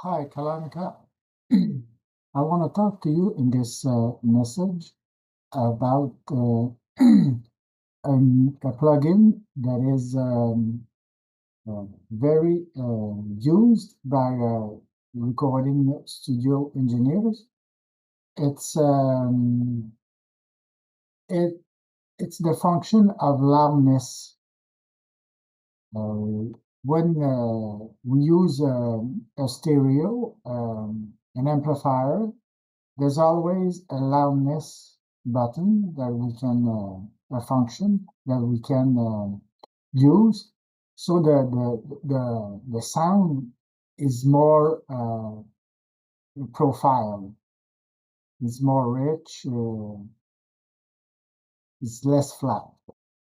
Hi, Kalonica. I want to talk to you in this message about a plugin that is very used by recording studio engineers. It's it it's the function of loudness. When we use a stereo, an amplifier, there's always a loudness button that we can, a function that we can use. So the sound is more profile, it's more rich, it's less flat.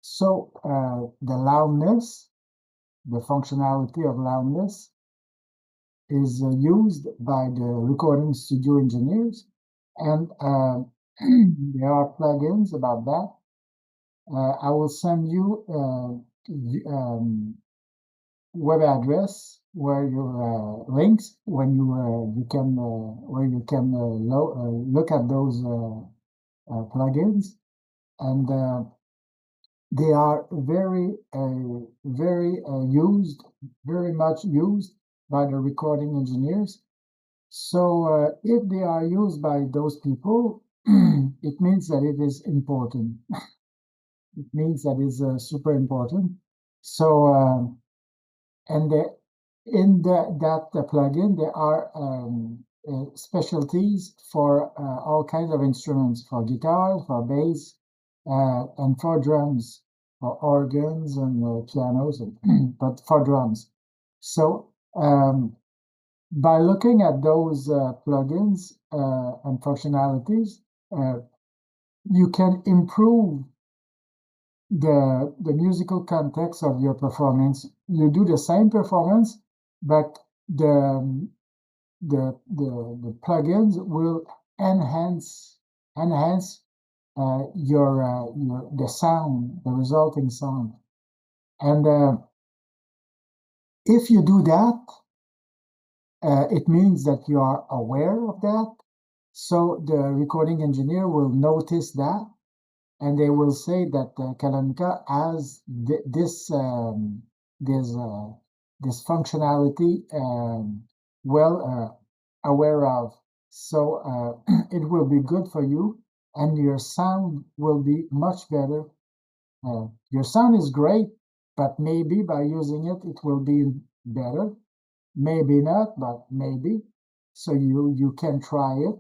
So the loudness, the functionality of loudness is used by the recording studio engineers, and there are plugins about that. I will send you web address where your links when you can where you can look at those plugins, and they are very used, very much used by the recording engineers. So if they are used by those people, it means that it is important. It means that it's super important. So and that plugin, there are specialties for all kinds of instruments, for guitar, for bass, and for drums, for organs and pianos, but for drums. So by looking at those plugins and functionalities, you can improve the musical context of your performance. You do the same performance, but the plugins will enhance your the sound, the resulting sound. And if you do that, it means that you are aware of that. So the recording engineer will notice that, and they will say that Kalonica has this functionality well aware of. So it will be good for you, and your sound will be much better. Your sound is great, but maybe by using it, it will be better. Maybe not, but maybe. So you can try it,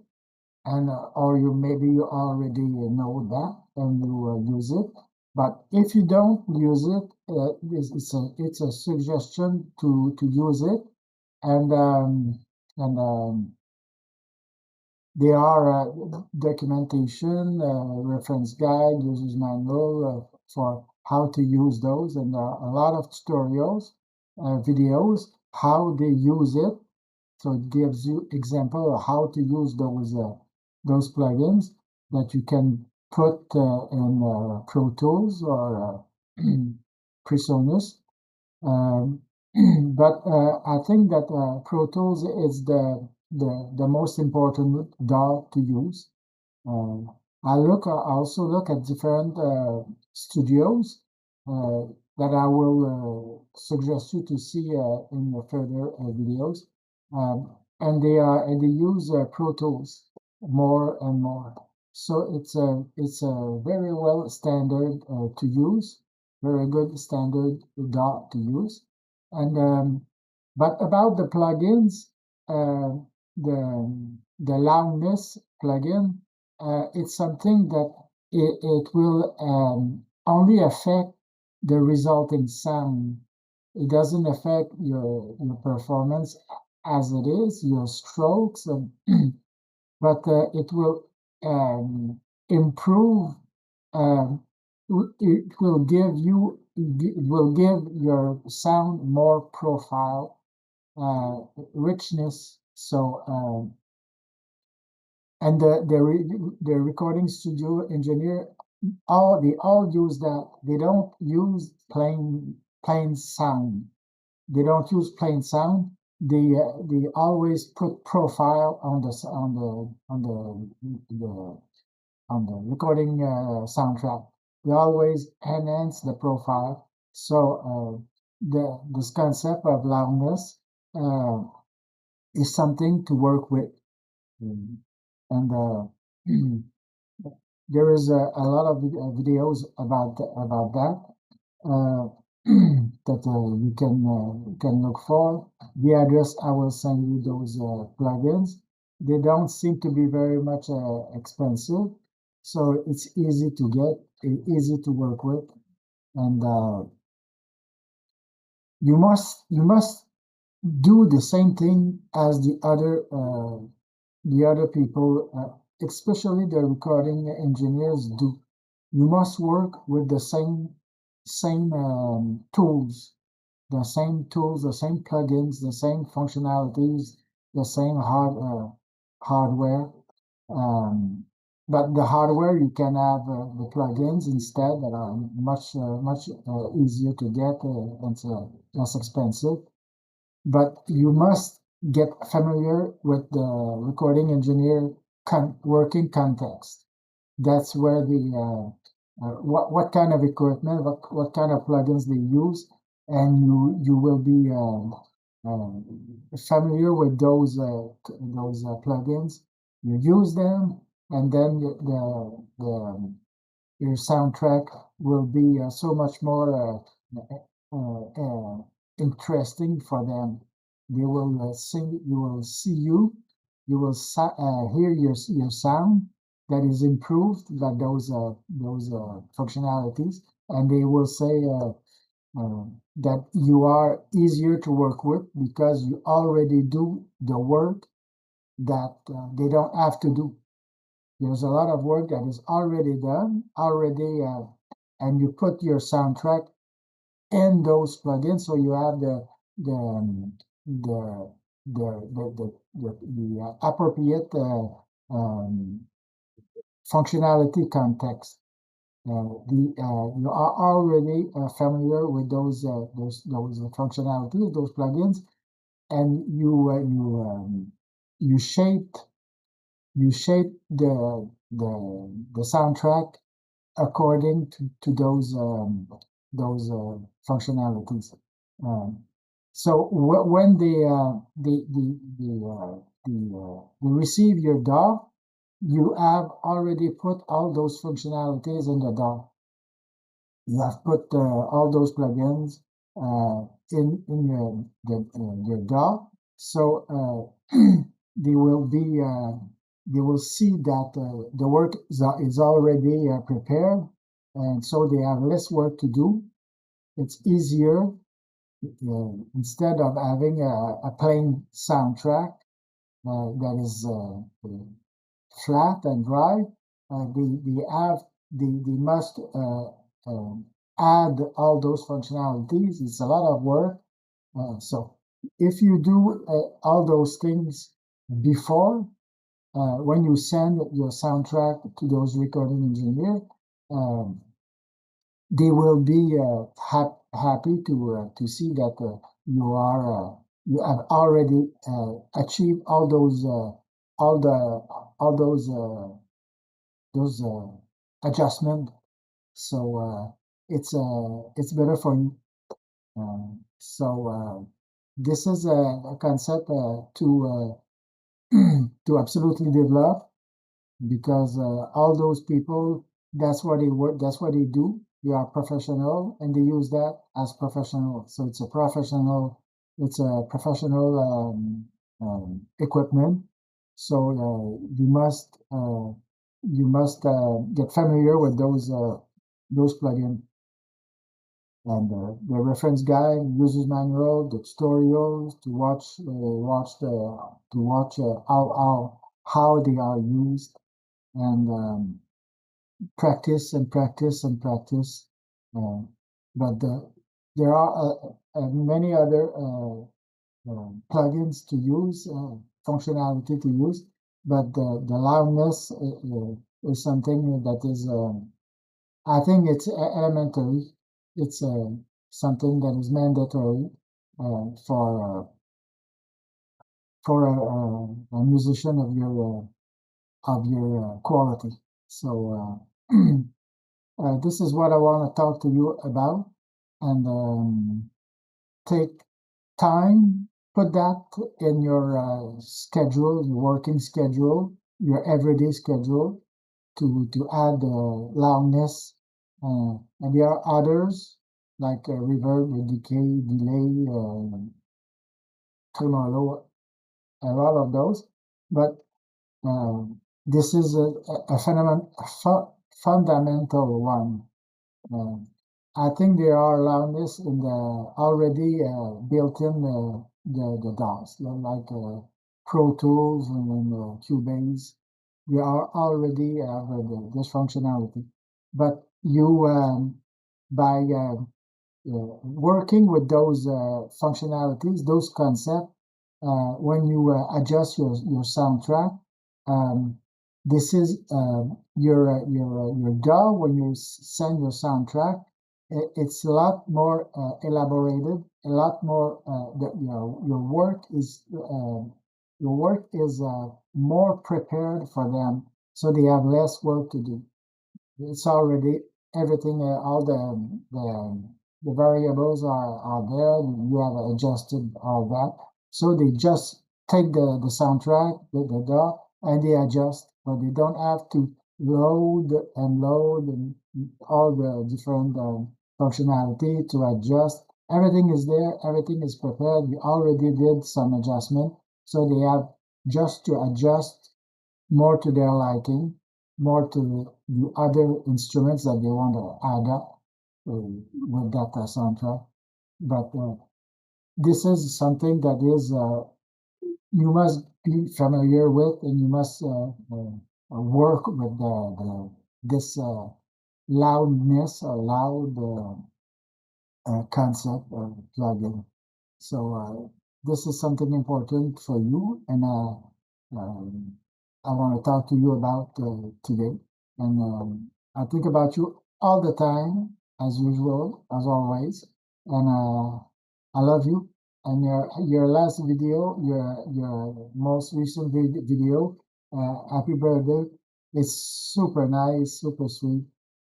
and or maybe you already know that and you use it. But if you don't use it, it's a suggestion to use it, and there are documentation, reference guide, user's manual for how to use those, and a lot of tutorials, videos, how they use it. So it gives you example of how to use those plugins that you can put in Pro Tools or PreSonus. But I think that Pro Tools is the most important DAW to use. I also look at different studios that I will suggest you to see in the further videos. And they use Pro Tools more and more. So it's a very well standard to use, very good standard DAW to use. And but about the plugins, the loudness plugin, it's something that it will only affect the resulting sound. It doesn't affect your performance as it is, your strokes, but it will improve. It will give your sound more profile, richness. So and the recording studio engineer, they all use that. They don't use plain sound. They don't use plain sound. they always put profile on the recording soundtrack. They always enhance the profile. So this concept of loudness uh, is something to work with. Mm. And there is a lot of videos about that uh, that you can look for. The address I will send you those plugins. They don't seem to be very much expensive, so it's easy to get, easy to work with, and you must do the same thing as the other people, especially the recording engineers do. You must work with the same tools, the same plugins, the same functionalities, the same hardware. Um, but the hardware you can have the plugins instead that are much easier to get and less expensive. But you must get familiar with the recording engineer working context. That's where what kind of equipment, what kind of plugins they use, and you will be familiar with those plugins. You use them, and then your soundtrack will be so much more interesting for them. They will sing, you will see you will hear your sound that is improved by those functionalities, and they will say that you are easier to work with because you already do the work that they don't have to do. There's a lot of work that is already done, and you put your soundtrack in those plugins, so you have the the the appropriate functionality context. You are already familiar with those functionalities, those plugins, and you shaped you shape the soundtrack according to those functionalities. Um, so when they receive your DAW, you have already put all those functionalities in the DAW. You have put all those plugins in your DAW, so they will be they will see that the work is already prepared, and so they have less work to do. It's easier instead of having a plain soundtrack that is flat and dry. They must add all those functionalities. It's a lot of work. So if you do all those things before, when you send your soundtrack to those recording engineers, um, they will be happy to see that you have already achieved all the all those adjustment. So it's better for you. So this is a concept to absolutely develop because all those people, that's what they work, that's what they do. They are professional and they use that as professional. So it's a professional equipment. So you must get familiar with those plugins. And the reference guide, user's manual, the tutorials to watch how they are used, and practice and practice and practice. Uh, but there are many other plugins to use, functionality to use, but the loudness is something that is, I think it's elementary. It's something that is mandatory for for a musician of your quality. So this is what I want to talk to you about, and take time, put that in your schedule, your working schedule, your everyday schedule, to add loudness. And there are others like reverb, decay, delay, tremolo, and all of those. But this is fundamental one. Uh, I think there are loudness in the already built-in the DAWs, like Pro Tools and Cubase. They are already have this functionality, but you by working with those functionalities, those concepts, when you adjust your soundtrack, um, this is your DAW. When you send your soundtrack, it's a lot more elaborated, a lot more. Your work is more prepared for them, so they have less work to do. It's already everything, all the variables are there. You have adjusted all that. So they just take the soundtrack, the DAW, and they adjust, but they don't have to load and all the different functionality to adjust. Everything is there, everything is prepared. You already did some adjustment, so they have just to adjust more to their liking, more to the other instruments that they want to add up with that soundtrack. But this is something that is you must be familiar with, and you must work with this loudness or loud concept or plugin. So this is something important for you, and um, I want to talk to you about today. And I think about you all the time, as usual, as always. And I love you. And your last video, your most recent video, happy birthday. It's super nice, super sweet.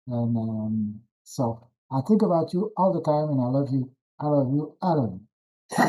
And so I think about you all the time, and I love you. I love you. I love you.